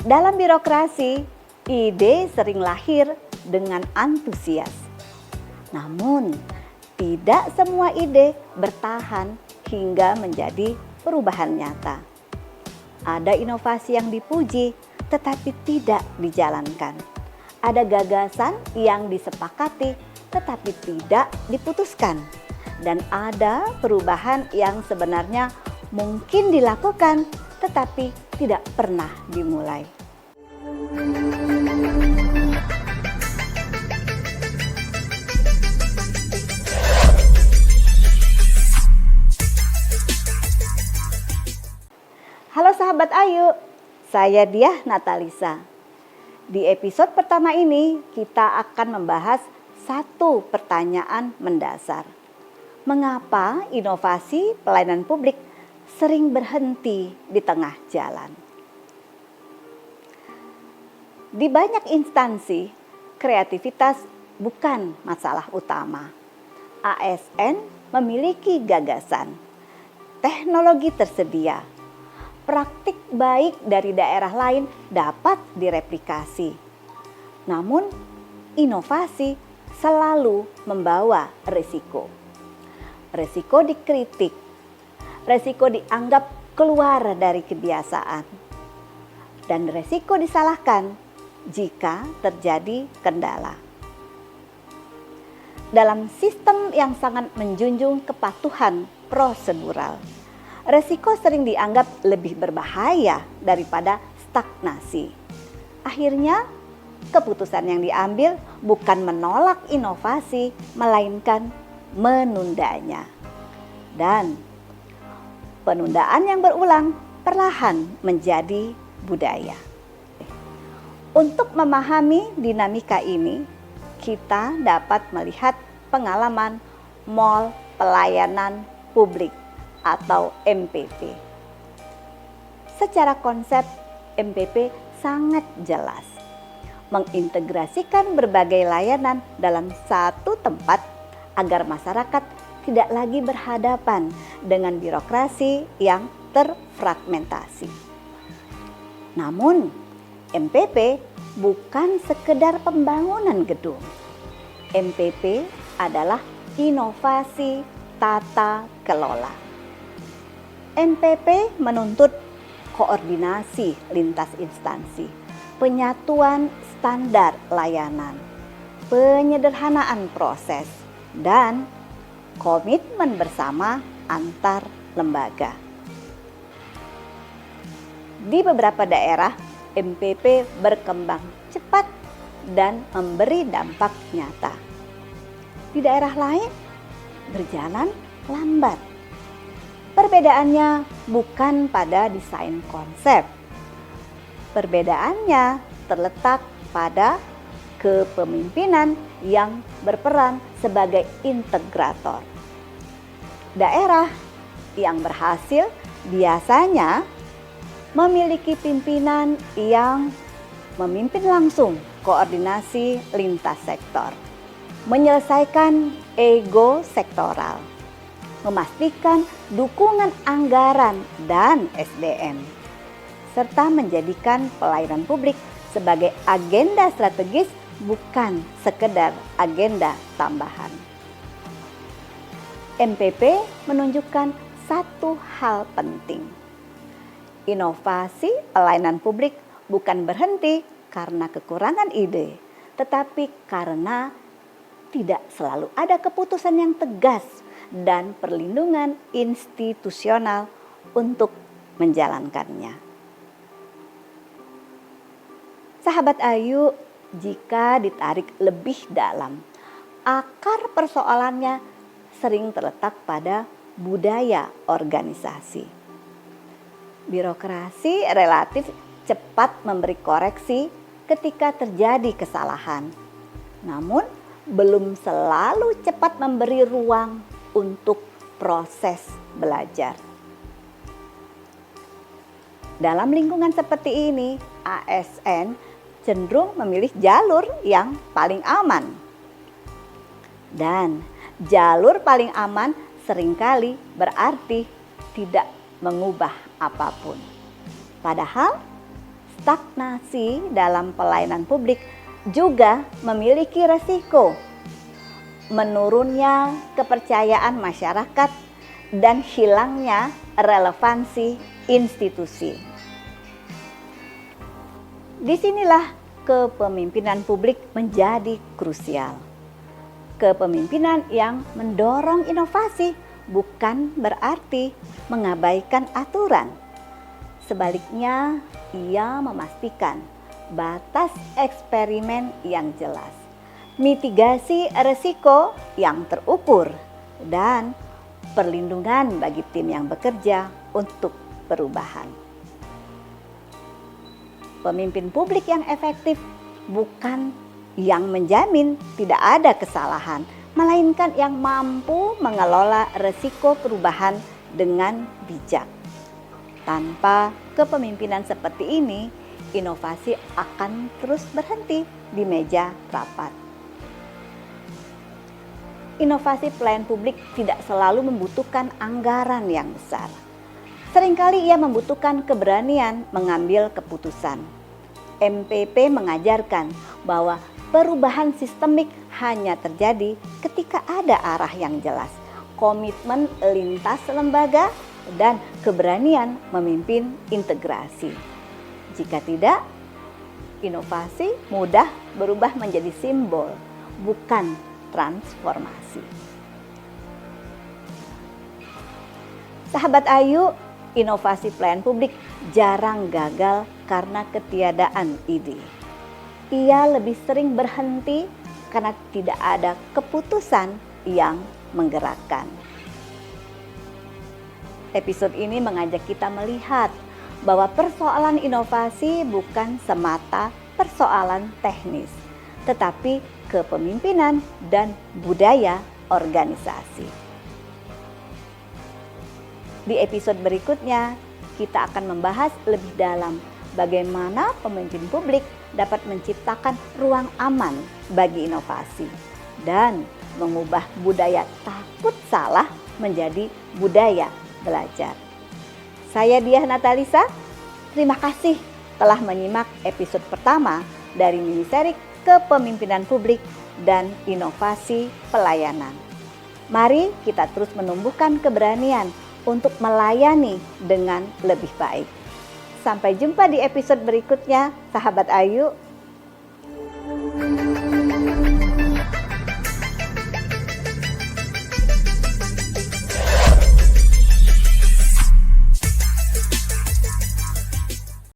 Dalam birokrasi, ide sering lahir dengan antusias. Namun, tidak semua ide bertahan hingga menjadi perubahan nyata. Ada inovasi yang dipuji tetapi tidak dijalankan. Ada gagasan yang disepakati tetapi tidak diputuskan. Dan ada perubahan yang sebenarnya mungkin dilakukan tetapi tidak pernah dimulai. Halo sahabat Ayu, saya Diah Natalisa. Di episode pertama ini kita akan membahas satu pertanyaan mendasar. Mengapa inovasi pelayanan publik sering berhenti di tengah jalan? Di banyak instansi, kreativitas bukan masalah utama. ASN memiliki gagasan, teknologi tersedia, praktik baik dari daerah lain dapat direplikasi. Namun, inovasi selalu membawa risiko. Risiko dikritik, risiko dianggap keluar dari kebiasaan, dan risiko disalahkan jika terjadi kendala. Dalam sistem yang sangat menjunjung kepatuhan prosedural, risiko sering dianggap lebih berbahaya daripada stagnasi. Akhirnya, keputusan yang diambil bukan menolak inovasi, melainkan menundanya. Dan penundaan yang berulang perlahan menjadi budaya. Untuk memahami dinamika ini, kita dapat melihat pengalaman Mall Pelayanan Publik atau MPP. Secara konsep, MPP sangat jelas, mengintegrasikan berbagai layanan dalam satu tempat agar masyarakat tidak lagi berhadapan dengan birokrasi yang terfragmentasi. Namun, MPP bukan sekedar pembangunan gedung. MPP adalah inovasi tata kelola. MPP menuntut koordinasi lintas instansi, penyatuan standar layanan, penyederhanaan proses, dan komitmen bersama antar lembaga. Di beberapa daerah, MPP berkembang cepat dan memberi dampak nyata. Di daerah lain, berjalan lambat. Perbedaannya bukan pada desain konsep. Perbedaannya terletak pada kepemimpinan yang berperan sebagai integrator. Daerah yang berhasil biasanya memiliki pimpinan yang memimpin langsung koordinasi lintas sektor, menyelesaikan ego sektoral, memastikan dukungan anggaran dan SDM, serta menjadikan pelayanan publik sebagai agenda strategis bukan sekedar agenda tambahan. MPP menunjukkan satu hal penting. Inovasi pelayanan publik bukan berhenti karena kekurangan ide, tetapi karena tidak selalu ada keputusan yang tegas dan perlindungan institusional untuk menjalankannya. Sahabat Ayu, jika ditarik lebih dalam, akar persoalannya sering terletak pada budaya organisasi. Birokrasi relatif cepat memberi koreksi ketika terjadi kesalahan. Namun, belum selalu cepat memberi ruang untuk proses belajar. Dalam lingkungan seperti ini, ASN cenderung memilih jalur yang paling aman. Dan jalur paling aman seringkali berarti tidak mengubah apapun. Padahal stagnasi dalam pelayanan publik juga memiliki resiko menurunnya kepercayaan masyarakat dan hilangnya relevansi institusi. Disinilah kepemimpinan publik menjadi krusial. Kepemimpinan yang mendorong inovasi bukan berarti mengabaikan aturan. Sebaliknya, ia memastikan batas eksperimen yang jelas, mitigasi risiko yang terukur, dan perlindungan bagi tim yang bekerja untuk perubahan. Pemimpin publik yang efektif bukan yang menjamin tidak ada kesalahan, melainkan yang mampu mengelola risiko perubahan dengan bijak. Tanpa kepemimpinan seperti ini, inovasi akan terus berhenti di meja rapat. Inovasi pelayanan publik tidak selalu membutuhkan anggaran yang besar. Seringkali ia membutuhkan keberanian mengambil keputusan. MPP mengajarkan bahwa perubahan sistemik hanya terjadi ketika ada arah yang jelas, komitmen lintas lembaga, dan keberanian memimpin integrasi. Jika tidak, inovasi mudah berubah menjadi simbol, bukan transformasi. Sahabat Ayu, inovasi pelayanan publik jarang gagal karena ketiadaan ide. Ia lebih sering berhenti karena tidak ada keputusan yang menggerakkan. Episode ini mengajak kita melihat bahwa persoalan inovasi bukan semata persoalan teknis, tetapi kepemimpinan dan budaya organisasi. Di episode berikutnya, kita akan membahas lebih dalam bagaimana pemimpin publik dapat menciptakan ruang aman bagi inovasi dan mengubah budaya takut salah menjadi budaya belajar. Saya Diah Natalisa, terima kasih telah menyimak episode pertama dari miniseri Kepemimpinan Publik dan Inovasi Pelayanan. Mari kita terus menumbuhkan keberanian untuk melayani dengan lebih baik. Sampai jumpa di episode berikutnya, sahabat Ayu.